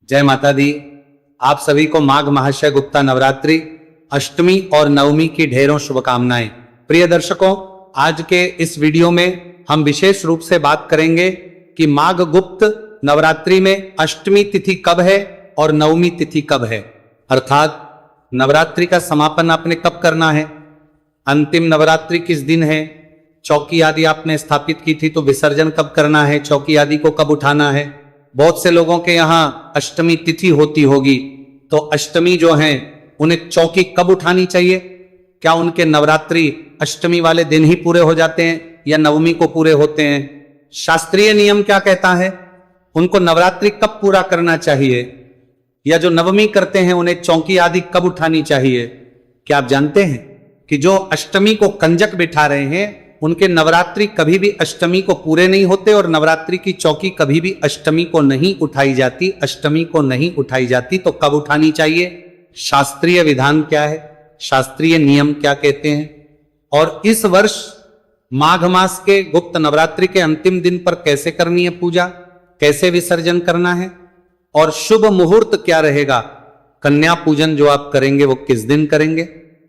जय माता दी। आप सभी को माघ महाशय गुप्ता नवरात्रि अष्टमी और नवमी की ढेरों शुभकामनाएं। प्रिय दर्शकों, आज के इस वीडियो में हम विशेष रूप से बात करेंगे कि माघ गुप्त नवरात्रि में अष्टमी तिथि कब है और नवमी तिथि कब है, अर्थात नवरात्रि का समापन आपने कब करना है, अंतिम नवरात्रि किस दिन है, चौकी आदि आपने स्थापित की थी तो विसर्जन कब करना है, चौकी आदि को कब उठाना है। बहुत से लोगों के यहाँ अष्टमी तिथि होती होगी, तो अष्टमी जो है उन्हें चौकी कब उठानी चाहिए, क्या उनके नवरात्रि अष्टमी वाले दिन ही पूरे हो जाते हैं या नवमी को पूरे होते हैं, शास्त्रीय नियम क्या कहता है, उनको नवरात्रि कब पूरा करना चाहिए, या जो नवमी करते हैं उन्हें चौकी आदि कब उठानी चाहिए। क्या आप जानते हैं कि जो अष्टमी को कंजक बिठा रहे हैं उनके नवरात्रि कभी भी अष्टमी को पूरे नहीं होते और नवरात्रि की चौकी कभी भी अष्टमी को नहीं उठाई जाती। अष्टमी को नहीं उठाई जाती तो कब उठानी चाहिए, शास्त्रीय विधान क्या है, शास्त्रीय नियम क्या कहते हैं, और इस वर्ष माघ मास के गुप्त नवरात्रि के अंतिम दिन पर कैसे करनी है पूजा, कैसे विसर्जन करना है, और शुभ मुहूर्त क्या रहेगा, कन्या पूजन जो आप करेंगे वो किस दिन करेंगे,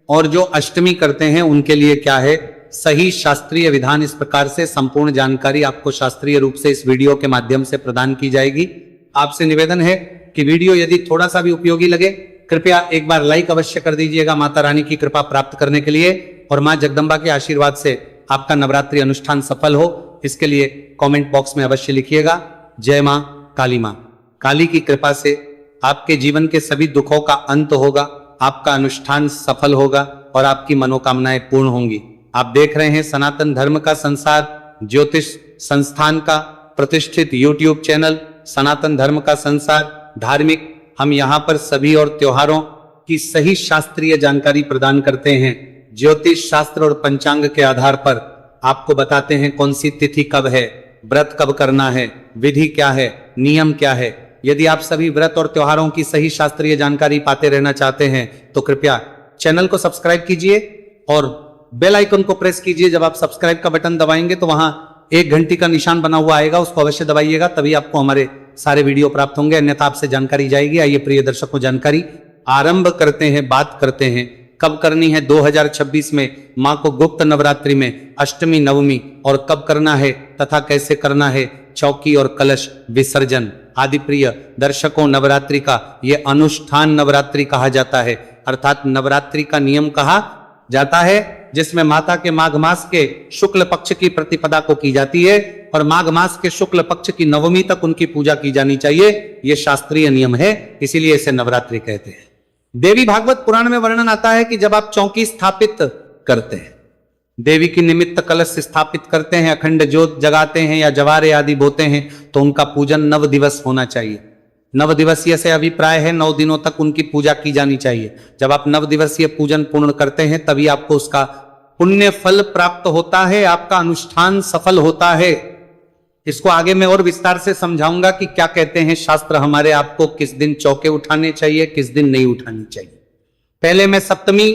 और जो अष्टमी करते हैं उनके लिए क्या है सही शास्त्रीय विधान। इस प्रकार से संपूर्ण जानकारी आपको शास्त्रीय रूप से इस वीडियो के माध्यम से प्रदान की जाएगी। आपसे निवेदन है कि वीडियो यदि थोड़ा सा भी उपयोगी लगे कृपया एक बार लाइक अवश्य कर दीजिएगा माता रानी की कृपा प्राप्त करने के लिए, और मां जगदम्बा के आशीर्वाद से आपका नवरात्रि अनुष्ठान सफल हो, इसके लिए कॉमेंट बॉक्स में अवश्य लिखिएगा जय मां काली मां। काली की कृपा से आपके जीवन के सभी दुखों का अंत होगा, आपका अनुष्ठान सफल होगा और आपकी मनोकामनाएं पूर्ण होंगी। आप देख रहे हैं सनातन धर्म का संसार ज्योतिष संस्थान का प्रतिष्ठित YouTube चैनल सनातन धर्म का संसार धार्मिक। हम यहाँ पर सभी और त्योहारों की सही शास्त्रीय जानकारी प्रदान करते हैं। ज्योतिष शास्त्र और पंचांग के आधार पर आपको बताते हैं कौन सी तिथि कब है, व्रत कब करना है, विधि क्या है, नियम क्या है। यदि आप सभी व्रत और त्योहारों की सही शास्त्रीय जानकारी पाते रहना चाहते हैं तो कृपया चैनल को सब्सक्राइब कीजिए और बेल आइकन को प्रेस कीजिए। जब आप सब्सक्राइब का बटन दबाएंगे तो वहां एक घंटी का निशान बना हुआ आएगा, उसको अवश्य दबाइएगा, तभी आपको हमारे सारे वीडियो प्राप्त होंगे, अन्यथा आपसे जानकारी जाएगी। आइए प्रिय दर्शकों जानकारी आरंभ करते हैं, बात करते हैं कब करनी है 2026 में मां को गुप्त नवरात्रि में अष्टमी नवमी, और कब करना है तथा कैसे करना है चौकी और कलश विसर्जन आदि। प्रिय दर्शकों, नवरात्रि का यह अनुष्ठान नवरात्रि कहा जाता है, अर्थात नवरात्रि का नियम कहा जाता है, जिसमें माता के माघ मास के शुक्ल पक्ष की प्रतिपदा को की जाती है और माघ मास के शुक्ल पक्ष की नवमी तक उनकी पूजा की जानी चाहिए। यह शास्त्रीय नियम है, इसीलिए इसे नवरात्रि कहते हैं। देवी भागवत पुराण में वर्णन आता है कि जब आप चौकी स्थापित करते हैं, देवी की निमित्त कलश स्थापित करते हैं, अखंड ज्योत जगाते हैं या जवारे आदि बोते हैं, तो उनका पूजन 9 दिवस होना चाहिए। 9 दिवसीय से अभिप्राय है 9 दिनों तक उनकी पूजा की जानी चाहिए। जब आप 9 दिवसीय पूजन पूर्ण करते हैं तभी आपको उसका पुण्य फल प्राप्त होता है, आपका अनुष्ठान सफल होता है। इसको आगे मैं और विस्तार से समझाऊंगा कि क्या कहते हैं शास्त्र हमारे, आपको किस दिन चौके उठाने चाहिए, किस दिन नहीं उठानी चाहिए। पहले मैं सप्तमी,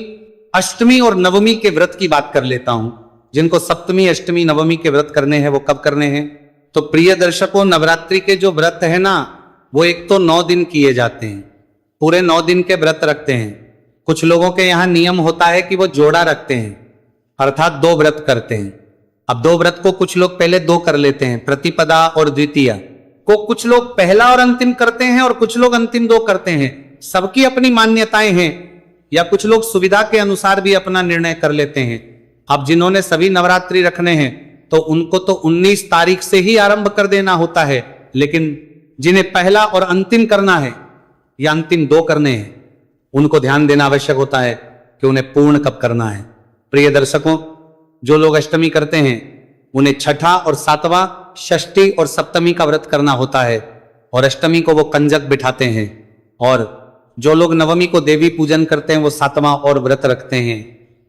अष्टमी और नवमी के व्रत की बात कर लेता हूं। जिनको सप्तमी, अष्टमी, नवमी के व्रत करने हैं वो कब करने हैं। तो प्रिय दर्शकों, नवरात्रि के जो व्रत है ना, वो एक तो 9 दिन किए जाते हैं, पूरे 9 दिन के व्रत रखते हैं। कुछ लोगों के यहाँ नियम होता है कि वो जोड़ा रखते हैं, अर्थात 2 व्रत करते हैं। अब 2 व्रत को कुछ लोग पहले 2 कर लेते हैं, प्रतिपदा और द्वितीया को कुछ लोग पहला और अंतिम करते हैं और कुछ लोग अंतिम 2 करते हैं। सबकी अपनी मान्यताएं हैं, या कुछ लोग सुविधा के अनुसार भी अपना निर्णय कर लेते हैं। अब जिन्होंने सभी नवरात्रि रखने हैं तो उनको तो 19 तारीख से ही आरंभ कर देना होता है, लेकिन जिन्हें पहला और अंतिम करना है या अंतिम 2 करने हैं उनको ध्यान देना आवश्यक होता है कि उन्हें पूर्ण कब करना है। प्रिय दर्शकों, जो लोग अष्टमी करते हैं उन्हें छठा और सातवां, षष्ठी और सप्तमी का व्रत करना होता है, और अष्टमी को वो कंजक बिठाते हैं। और जो लोग नवमी को देवी पूजन करते हैं वो 7वां और व्रत रखते हैं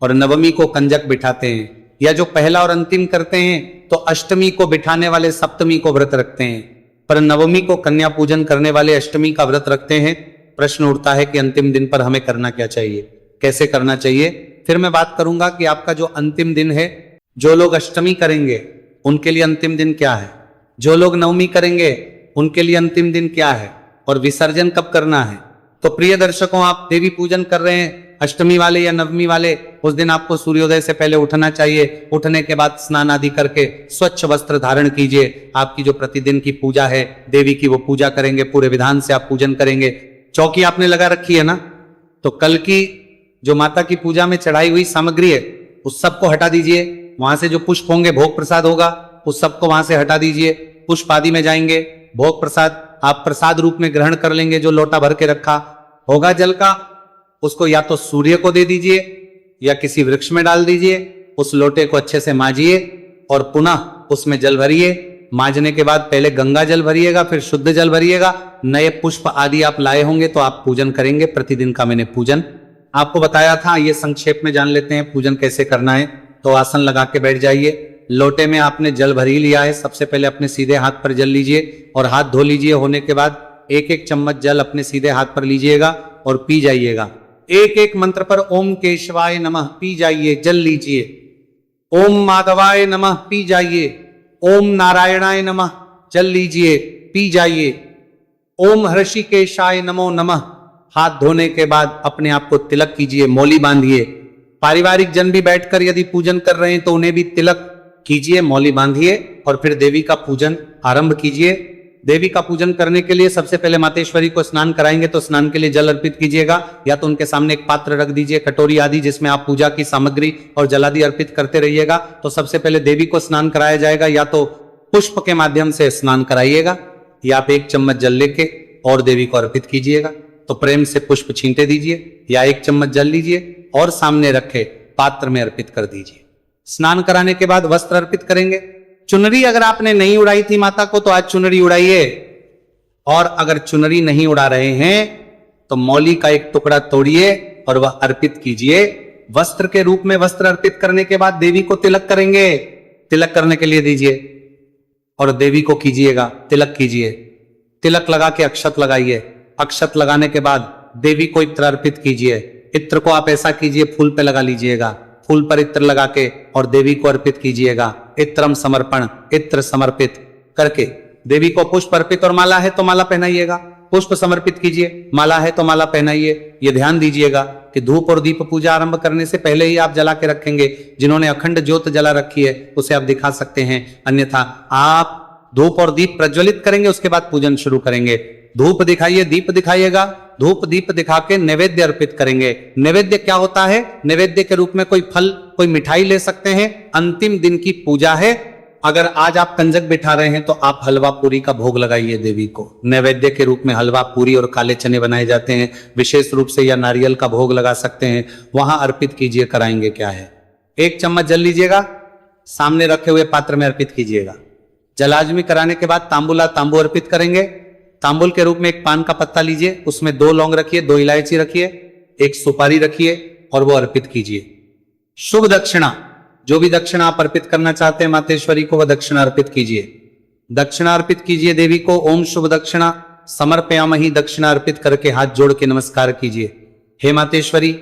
और नवमी को कंजक बिठाते हैं। या जो पहला और अंतिम करते हैं तो अष्टमी को बिठाने वाले सप्तमी को व्रत रखते हैं, पर नवमी को कन्या पूजन करने वाले अष्टमी का व्रत रखते हैं। प्रश्न उठता है कि अंतिम दिन पर हमें करना क्या चाहिए, कैसे करना चाहिए। फिर मैं बात करूंगा कि आपका जो अंतिम दिन है, जो लोग अष्टमी करेंगे उनके लिए अंतिम दिन क्या है, जो लोग नवमी करेंगे उनके लिए अंतिम दिन क्या है, और विसर्जन कब करना है। तो प्रिय दर्शकों, आप देवी पूजन कर रहे हैं अष्टमी वाले या नवमी वाले, उस दिन आपको सूर्योदय से पहले उठना चाहिए। उठने के बाद स्नान आदि करके स्वच्छ वस्त्र धारण कीजिए। आपकी जो प्रतिदिन की पूजा है देवी की, वो पूजा करेंगे, पूरे विधान से आप पूजन करेंगे। चौकी आपने लगा रखी है ना, तो कल की जो माता की पूजा में चढ़ाई हुई सामग्री है उस सबको हटा दीजिए। वहां से जो पुष्प होंगे, भोग प्रसाद होगा, उस सबको वहां से हटा दीजिए। पुष्प आदि में जाएंगे, भोग प्रसाद आप प्रसाद रूप में ग्रहण कर लेंगे। जो लोटा भर के रखा होगा जल का, उसको या तो सूर्य को दे दीजिए या किसी वृक्ष में डाल दीजिए। उस लोटे को अच्छे से माजिए और पुनः उसमें जल भरिए। मांजने के बाद पहले गंगा जल भरिएगा, फिर शुद्ध जल भरिएगा। नए पुष्प आदि आप लाए होंगे तो आप पूजन करेंगे। प्रतिदिन का मैंने पूजन आपको बताया था, ये संक्षेप में जान लेते हैं पूजन कैसे करना है। तो आसन लगा के बैठ जाइए। लोटे में आपने जल भरी लिया है, सबसे पहले अपने सीधे हाथ पर जल लीजिए और हाथ धो लीजिए। होने के बाद एक एक चम्मच जल अपने सीधे हाथ पर लीजिएगा और पी जाइएगा। एक एक मंत्र पर ओम केशवाय नमः पी जाइए, जल लीजिए। ओम माधवाय नमः पी जाइए। ओम नारायणाय नमः जल लीजिए, पी जाइए। ओम हृषिकेशाय नमो नमः। हाथ धोने के बाद अपने आप को तिलक कीजिए, मौली बांधिए। पारिवारिक जन भी बैठकर यदि पूजन कर रहे हैं तो उन्हें भी तिलक कीजिए, मौली बांधिए और फिर देवी का पूजन आरंभ कीजिए। देवी का पूजन करने के लिए सबसे पहले मातेश्वरी को स्नान कराएंगे, तो स्नान के लिए जल अर्पित कीजिएगा। या तो उनके सामने एक पात्र रख दीजिए, कटोरी आदि, जिसमें आप पूजा की सामग्री और जलादि अर्पित करते रहिएगा। तो सबसे पहले देवी को स्नान कराया जाएगा, या तो पुष्प के माध्यम से स्नान कराइएगा या आप एक चम्मच जल लेके और देवी को अर्पित कीजिएगा। तो प्रेम से पुष्प छींटे दीजिए या एक चम्मच जल लीजिए और सामने रखे पात्र में अर्पित कर दीजिए। स्नान कराने के बाद वस्त्र अर्पित करेंगे। चुनरी अगर आपने नहीं उड़ाई थी माता को तो आज चुनरी उड़ाइए, और अगर चुनरी नहीं उड़ा रहे हैं तो मौली का एक टुकड़ा तोड़िए और वह अर्पित कीजिए। वस्त्र के रूप में वस्त्र अर्पित करने के बाद देवी को तिलक करेंगे। तिलक करने के लिए दीजिए और देवी को कीजिएगा, तिलक कीजिए। तिलक लगा के अक्षत लगाइए। अक्षत लगाने के बाद देवी को इत्र अर्पित कीजिए। इत्र को आप ऐसा कीजिए, फूल पे लगा लीजिएगा। फूल पर इत्र लगा के और देवी को अर्पित कीजिएगा। इत्रम समर्पण, इत्र समर्पित करके देवी को पुष्प अर्पित, और माला है तो माला पहनाइएगा। पुष्प समर्पित कीजिए, माला है तो माला पहनाइए। ये ध्यान दीजिएगा कि धूप और दीप पूजा आरंभ करने से पहले ही आप जला के रखेंगे। जिन्होंने अखंड ज्योत जला रखी है उसे आप दिखा सकते हैं, अन्यथा आप धूप और दीप प्रज्वलित करेंगे, उसके बाद पूजन शुरू करेंगे। धूप दिखाइए, दीप दिखाइएगा। धूप दीप दिखा के नैवेद्य अर्पित करेंगे। नैवेद्य क्या होता है? नैवेद्य के रूप में कोई फल, कोई मिठाई ले सकते हैं। अंतिम दिन की पूजा है। अगर आज आप कंजक बिठा रहे हैं तो आप हलवा पूरी का भोग लगाइए देवी को। नैवेद्य के रूप में हलवा पूरी और काले चने बनाए जाते हैं विशेष रूप से, या नारियल का भोग लगा सकते हैं, वहां अर्पित कीजिए। कराएंगे क्या है, एक चम्मच जल लीजिएगा, सामने रखे हुए पात्र में अर्पित कीजिएगा। जलाजमी कराने के बाद तांबुला तांबू अर्पित करेंगे। तांबुल के रूप में एक पान का पत्ता लीजिए, उसमें 2 लौंग रखिए, 2 इलायची रखिए, एक सुपारी रखिए और वो अर्पित कीजिए। शुभ दक्षिणा, जो भी दक्षिणा आप अर्पित करना चाहते हैं मातेश्वरी को, वह दक्षिणा अर्पित कीजिए। दक्षिणा अर्पित कीजिए देवी को। ओम शुभ दक्षिणा समर्पयामहि, दक्षिणा अर्पित करके हाथ जोड़ के नमस्कार कीजिए। हे मातेश्वरी,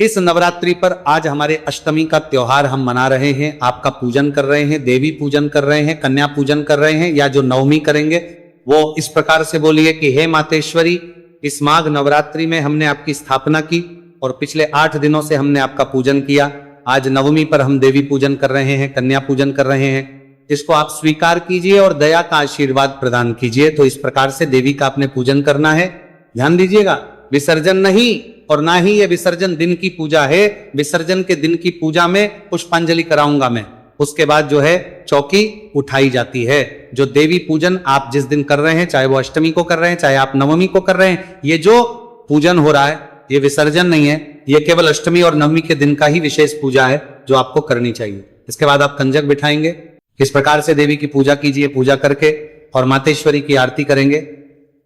इस नवरात्रि पर आज हमारे अष्टमी का त्योहार हम मना रहे हैं, आपका पूजन कर रहे हैं, देवी पूजन कर रहे हैं, कन्या पूजन कर रहे हैं, या जो नवमी करेंगे वो इस प्रकार से बोलिए कि हे मातेश्वरी, इस माघ नवरात्रि में हमने आपकी स्थापना की और पिछले 8 दिनों से हमने आपका पूजन किया। आज नवमी पर हम देवी पूजन कर रहे हैं, कन्या पूजन कर रहे हैं। इसको आप स्वीकार कीजिए और दया का आशीर्वाद प्रदान कीजिए। तो इस प्रकार से देवी का आपने पूजन करना है। ध्यान दीजिएगा, विसर्जन नहीं, और ना ही ये विसर्जन दिन की पूजा है। विसर्जन के दिन की पूजा में पुष्पांजलि कराऊंगा मैं, उसके बाद जो है चौकी उठाई जाती है। जो देवी पूजन आप जिस दिन कर रहे हैं, चाहे वो अष्टमी को कर रहे हैं, चाहे आप नवमी को कर रहे हैं, ये जो पूजन हो रहा है ये विसर्जन नहीं है, ये केवल अष्टमी और नवमी के दिन का ही विशेष पूजा है जो आपको करनी चाहिए। इसके बाद आप कंजक बिठाएंगे। इस प्रकार से देवी की पूजा कीजिए। पूजा करके और मातेश्वरी की आरती करेंगे।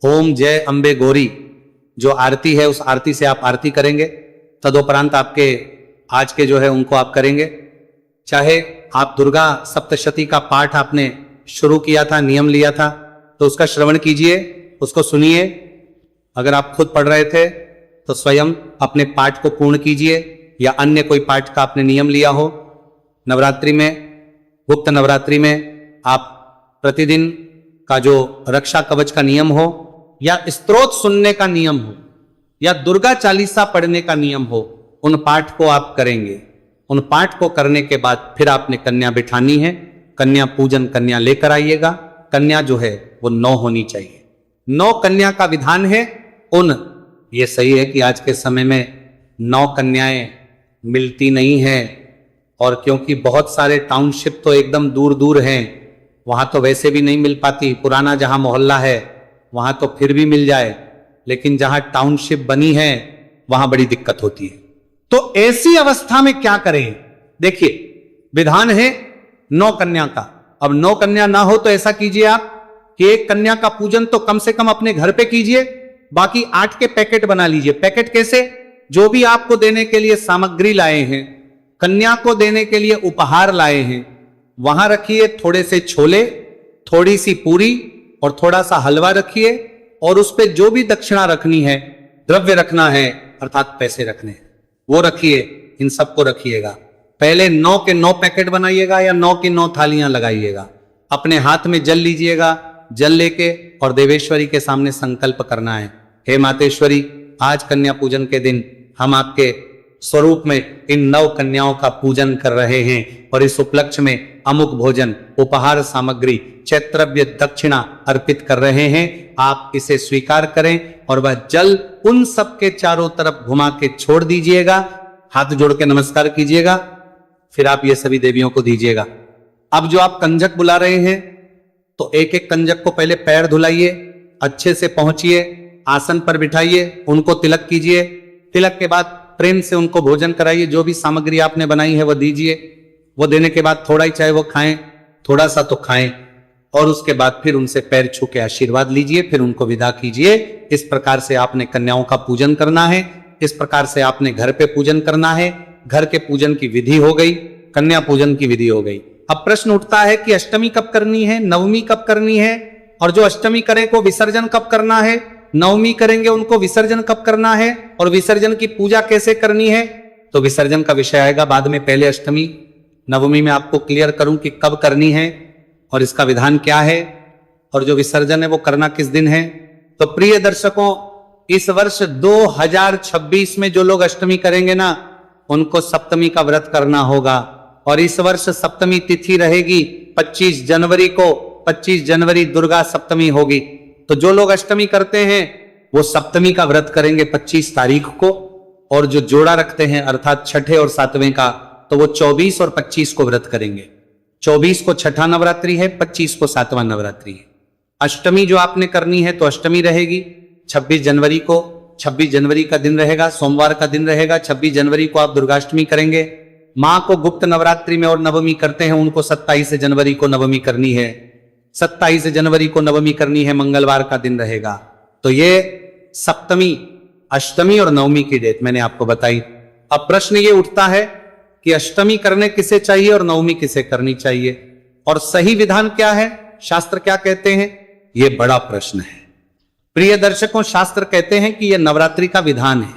ओम जय अम्बे गौरी जो आरती है, उस आरती से आप आरती करेंगे। तदोपरांत आपके आज के जो है उनको आप करेंगे। चाहे आप दुर्गा सप्तशती का पाठ आपने शुरू किया था, नियम लिया था, तो उसका श्रवण कीजिए, उसको सुनिए। अगर आप खुद पढ़ रहे थे तो स्वयं अपने पाठ को पूर्ण कीजिए, या अन्य कोई पाठ का आपने नियम लिया हो। नवरात्रि में, गुप्त नवरात्रि में आप प्रतिदिन का जो रक्षा कवच का नियम हो, या स्तोत्र सुनने का नियम हो या दुर्गा चालीसा पढ़ने का नियम हो, उन पाठ को आप करेंगे। उन पाठ को करने के बाद फिर आपने कन्या बिठानी है। कन्या पूजन कन्या लेकर आइएगा। कन्या जो है वो 9 होनी चाहिए। 9 कन्या का विधान है। ये सही है कि आज के समय में 9 कन्याएं मिलती नहीं है, और क्योंकि बहुत सारे टाउनशिप तो एकदम दूर दूर हैं, वहां तो वैसे भी नहीं मिल पाती। पुराना जहां मोहल्ला है वहां तो फिर भी मिल जाए, लेकिन जहां टाउनशिप बनी है वहां बड़ी दिक्कत होती है। तो ऐसी अवस्था में क्या करें? देखिए, विधान है 9 कन्या का। अब 9 कन्या ना हो तो ऐसा कीजिए आप कि एक कन्या का पूजन तो कम से कम अपने घर पे कीजिए, बाकी 8 के पैकेट बना लीजिए। पैकेट कैसे? जो भी आपको देने के लिए सामग्री लाए हैं, कन्या को देने के लिए उपहार लाए हैं, वहां रखिए थोड़े से छोले, थोड़ी सी पूरी और थोड़ा सा हलवा रखिए, और उस पे जो भी दक्षिणा रखनी है, द्रव्य रखना है अर्थात पैसे रखने हैं, वो रखिए। इन सबको रखिएगा। पहले 9 के 9 पैकेट बनाइएगा या 9 की 9 थालियां लगाइएगा। अपने हाथ में जल लीजिएगा। जल लेके और देवेश्वरी के सामने संकल्प करना है, हे मातेश्वरी, आज कन्या पूजन के दिन हम आपके स्वरूप में इन 9 कन्याओं का पूजन कर रहे हैं, और इस उपलक्ष्य में अमुक भोजन, उपहार सामग्री, चैत्रव्य दक्षिणा अर्पित कर रहे हैं। आप इसे स्वीकार करें और वह जल उन सब के चारों तरफ घुमा के छोड़ दीजिएगा। हाथ जोड़ के नमस्कार कीजिएगा। फिर आप ये सभी देवियों को दीजिएगा। अब जो आप कंजक बुला रहे हैं, तो एक एक कंजक को पहले पैर धुलाइए, अच्छे से पहुंचिए, आसन पर बिठाइए, उनको तिलक कीजिए। तिलक के बाद प्रेम से उनको भोजन कराइए। जो भी सामग्री आपने बनाई है वो दीजिए। वो देने के बाद थोड़ा ही चाहे वो खाएं, थोड़ा सा तो खाएं, और उसके बाद फिर उनसे पैर छू के आशीर्वाद लीजिए, फिर उनको विदा कीजिए। इस प्रकार से आपने कन्याओं का पूजन करना है। इस प्रकार से आपने घर पे पूजन करना है। घर के पूजन की विधि हो गई, कन्या पूजन की विधि हो गई। अब प्रश्न उठता है कि अष्टमी कब करनी है, नवमी कब करनी है, और जो अष्टमी करे को विसर्जन कब करना है, नवमी करेंगे उनको विसर्जन कब करना है, और विसर्जन की पूजा कैसे करनी है। तो विसर्जन का विषय आएगा बाद में। पहले अष्टमी नवमी में आपको क्लियर करूं कि कब करनी है और इसका विधान क्या है, और जो विसर्जन है वो करना किस दिन है। तो प्रिय दर्शकों, इस वर्ष 2026 में जो लोग अष्टमी करेंगे ना, उनको सप्तमी का व्रत करना होगा। और इस वर्ष सप्तमी तिथि रहेगी 25 जनवरी को। 25 जनवरी दुर्गा सप्तमी होगी। तो जो लोग अष्टमी करते हैं वो सप्तमी का व्रत करेंगे 25 तारीख को, और जो जोड़ा रखते हैं अर्थात छठे और सातवें का, तो वो 24 और 25 को व्रत करेंगे। 24 को छठा नवरात्रि है, 25 को सातवां नवरात्रि है। अष्टमी जो आपने करनी है तो अष्टमी रहेगी 26 जनवरी को। 26 जनवरी का दिन रहेगा, सोमवार का दिन रहेगा। 26 जनवरी को आप दुर्गाष्टमी करेंगे। मां को गुप्त नवरात्रि में और नवमी करते हैं, उनको 27 जनवरी को नवमी करनी है। 27 जनवरी को नवमी करनी है, मंगलवार का दिन रहेगा। तो ये सप्तमी, अष्टमी और नवमी की डेट मैंने आपको बताई। अब प्रश्न ये उठता है कि अष्टमी करने किसे चाहिए और नवमी किसे करनी चाहिए, और सही विधान क्या है, शास्त्र क्या कहते हैं, ये बड़ा प्रश्न है। प्रिय दर्शकों, शास्त्र कहते हैं कि यह नवरात्रि का विधान है।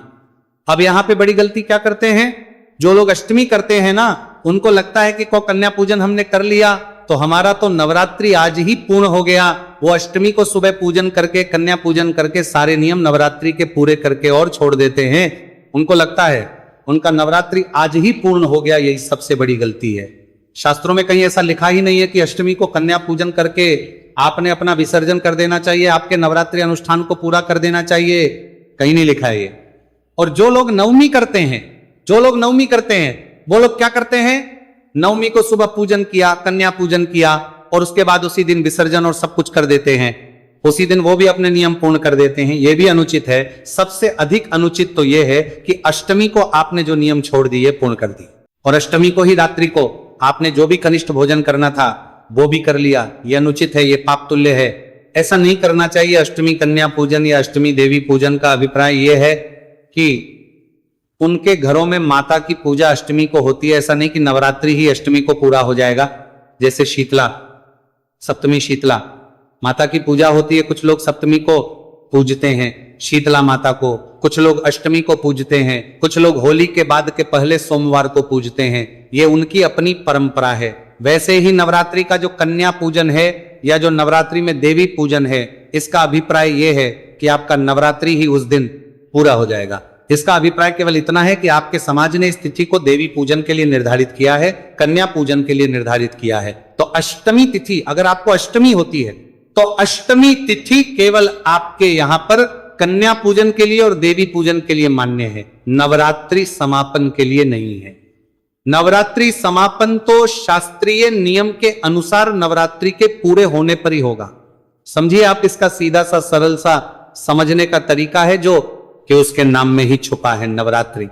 अब यहां पे बड़ी गलती क्या करते हैं, जो लोग अष्टमी करते हैं ना, उनको लगता है कि को कन्या पूजन हमने कर लिया तो हमारा तो नवरात्रि आज ही पूर्ण हो गया। वो अष्टमी को सुबह पूजन करके, कन्या पूजन करके, सारे नियम नवरात्रि के पूरे करके और छोड़ देते हैं। उनको लगता है उनका नवरात्रि आज ही पूर्ण हो गया। यही सबसे बड़ी गलती है। शास्त्रों में कहीं ऐसा लिखा ही नहीं है कि अष्टमी को कन्या पूजन करके आपने अपना विसर्जन कर देना चाहिए, आपके नवरात्रि अनुष्ठान को पूरा कर देना चाहिए, कहीं नहीं लिखा है ये। और जो लोग नवमी करते हैं, वो लोग क्या करते हैं, नवमी को सुबह पूजन किया, कन्या पूजन किया, और उसके बाद उसी दिन विसर्जन और सब कुछ कर देते हैं। उसी दिन वो भी अपने नियम पूर्ण कर देते हैं। यह भी अनुचित है। सबसे अधिक अनुचित तो यह है कि अष्टमी को आपने जो नियम छोड़ दिए पूर्ण कर दिए, और अष्टमी को ही रात्रि को आपने जो भी कनिष्ठ भोजन करना था वो भी कर लिया। यह अनुचित है, यह पाप तुल्य है। ऐसा नहीं करना चाहिए। अष्टमी कन्या पूजन या अष्टमी देवी पूजन का अभिप्राय यह है कि उनके घरों में माता की पूजा अष्टमी को होती है। ऐसा नहीं कि नवरात्रि ही अष्टमी को पूरा हो जाएगा। जैसे शीतला, सप्तमी शीतला माता की पूजा होती है। कुछ लोग सप्तमी को पूजते हैं शीतला माता को, कुछ लोग अष्टमी को पूजते हैं, कुछ लोग होली के बाद के पहले सोमवार को पूजते हैं। ये उनकी अपनी परंपरा है। वैसे ही नवरात्रि का जो कन्या पूजन है या जो नवरात्रि में देवी पूजन है, इसका अभिप्राय यह है कि आपका नवरात्रि ही उस दिन पूरा हो जाएगा। इसका अभिप्राय केवल इतना है कि आपके समाज ने इस तिथि को देवी पूजन के लिए निर्धारित किया है, कन्या पूजन के लिए निर्धारित किया है। तो अष्टमी तिथि, अगर आपको अष्टमी होती है तो अष्टमी तिथि केवल आपके यहां पर कन्या पूजन के लिए और देवी पूजन के लिए मान्य है, नवरात्रि समापन के लिए नहीं है। नवरात्रि समापन तो शास्त्रीय नियम के अनुसार नवरात्रि के पूरे होने पर ही होगा। समझिए आप, इसका सीधा सा सरल सा समझने का तरीका है जो कि उसके नाम में ही छुपा है, नवरात्रि।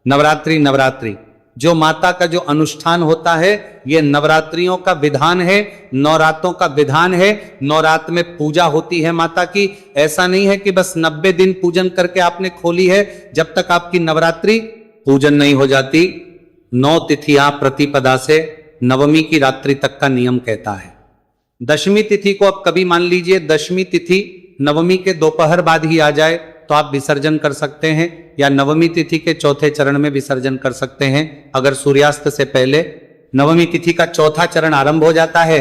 नवरात्रि नवरात्रि जो माता का जो अनुष्ठान होता है, यह नवरात्रियों का विधान है, नवरात्रों का विधान है। नवरात्र में पूजा होती है माता की। ऐसा नहीं है कि बस 90 दिन पूजन करके आपने खोली है, जब तक आपकी नवरात्रि पूजन नहीं हो जाती। 9 तिथियां प्रतिपदा से नवमी की रात्रि तक का नियम कहता है। दशमी तिथि को अब कभी मान लीजिए दशमी तिथि नवमी के दोपहर बाद ही आ जाए तो आप विसर्जन कर सकते हैं, या नवमी तिथि के चौथे चरण में विसर्जन कर सकते हैं। अगर सूर्यास्त से पहले नवमी तिथि का चौथा चरण आरंभ हो जाता है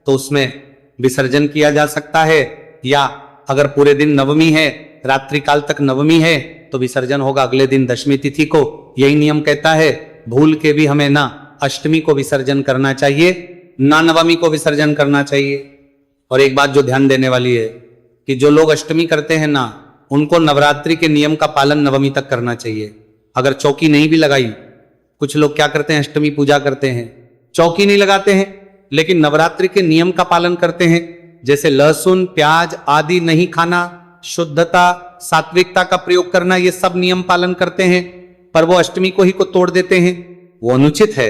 तो उसमें विसर्जन किया जा सकता है, या अगर पूरे दिन नवमी है, रात्रि काल तक नवमी है, तो विसर्जन होगा अगले दिन दशमी तिथि को। यही नियम कहता है। भूल के भी हमें ना अष्टमी को विसर्जन करना चाहिए, ना नवमी को विसर्जन करना चाहिए। और एक बात जो ध्यान देने वाली है कि जो लोग अष्टमी करते हैं ना, उनको नवरात्रि के नियम का पालन नवमी तक करना चाहिए। अगर चौकी नहीं भी लगाई, कुछ लोग क्या करते हैं, अष्टमी पूजा करते हैं, चौकी नहीं लगाते हैं, लेकिन नवरात्रि के नियम का पालन करते हैं, जैसे लहसुन प्याज आदि नहीं खाना, शुद्धता सात्विकता का प्रयोग करना, ये सब नियम पालन करते हैं, पर वो अष्टमी को ही को तोड़ देते हैं। वो अनुचित है।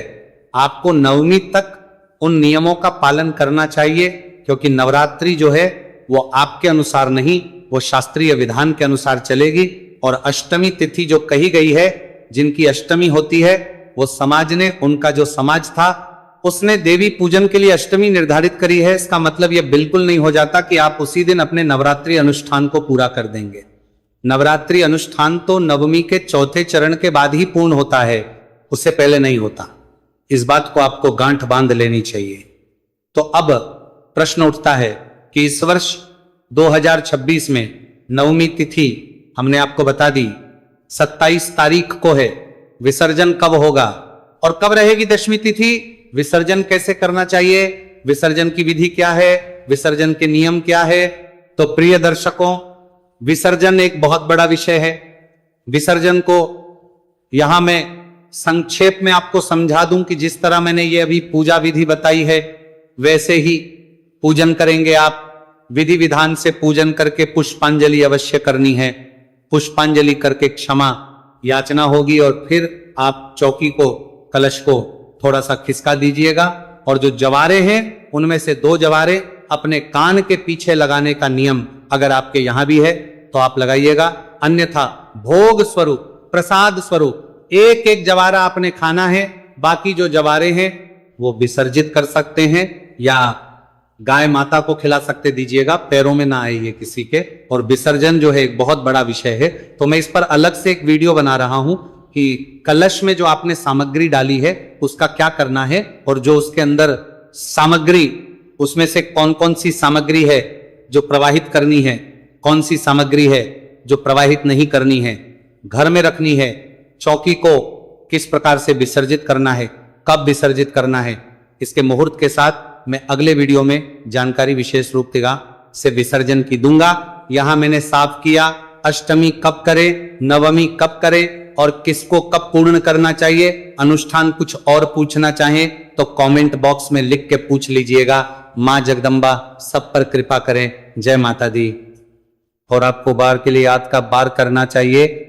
आपको नवमी तक उन नियमों का पालन करना चाहिए, क्योंकि नवरात्रि जो है वो आपके अनुसार नहीं, वो शास्त्रीय विधान के अनुसार चलेगी। और अष्टमी तिथि जो कही गई है, जिनकी अष्टमी होती है, वो समाज ने, उनका जो समाज था उसने देवी पूजन के लिए अष्टमी निर्धारित करी है। इसका मतलब यह बिल्कुल नहीं हो जाता कि आप उसी दिन अपने नवरात्रि अनुष्ठान को पूरा कर देंगे। नवरात्रि अनुष्ठान तो नवमी के चौथे चरण के बाद ही पूर्ण होता है, उससे पहले नहीं होता। इस बात को आपको गांठ बांध लेनी चाहिए। तो अब प्रश्न उठता है कि इस वर्ष 2026 में नवमी तिथि हमने आपको बता दी 27 तारीख को है। विसर्जन कब होगा और कब रहेगी दशमी तिथि, विसर्जन कैसे करना चाहिए, विसर्जन की विधि क्या है, विसर्जन के नियम क्या है। तो प्रिय दर्शकों, विसर्जन एक बहुत बड़ा विषय है। विसर्जन को यहां मैं संक्षेप में आपको समझा दूं कि जिस तरह मैंने ये अभी पूजा विधि बताई है, वैसे ही पूजन करेंगे आप। विधि विधान से पूजन करके पुष्पांजलि अवश्य करनी है। पुष्पांजलि करके क्षमा याचना होगी, और फिर आप चौकी को, कलश को थोड़ा सा खिसका दीजिएगा, और जो जवारे हैं उनमें से 2 जवारे अपने कान के पीछे लगाने का नियम अगर आपके यहां भी है तो आप लगाइएगा। अन्यथा भोग स्वरूप, प्रसाद स्वरूप एक एक जवारा आपने खाना है। बाकी जो जवारे हैं वो विसर्जित कर सकते हैं, या गाय माता को खिला सकते, दीजिएगा, पैरों में ना आए ये किसी के। और विसर्जन जो है एक बहुत बड़ा विषय है, तो मैं इस पर अलग से एक वीडियो बना रहा हूं कि कलश में जो आपने सामग्री डाली है उसका क्या करना है, और जो उसके अंदर सामग्री, उसमें से कौन कौन सी सामग्री है जो प्रवाहित करनी है, कौन सी सामग्री है जो प्रवाहित नहीं करनी है, घर में रखनी है, चौकी को किस प्रकार से विसर्जित करना है, कब विसर्जित करना है, इसके मुहूर्त के साथ मैं अगले वीडियो में जानकारी विशेष रूप से विसर्जन की दूंगा। यहां मैंने साफ किया अष्टमी कब करें, नवमी कब करें और किसको कब पूर्ण करना चाहिए। अनुष्ठान कुछ और पूछना चाहें तो कमेंट बॉक्स में लिख के पूछ लीजिएगा। मां जगदम्बा सब पर कृपा करें। जय माता दी। और आपको बार के लिए याद का बार करना चाहिए।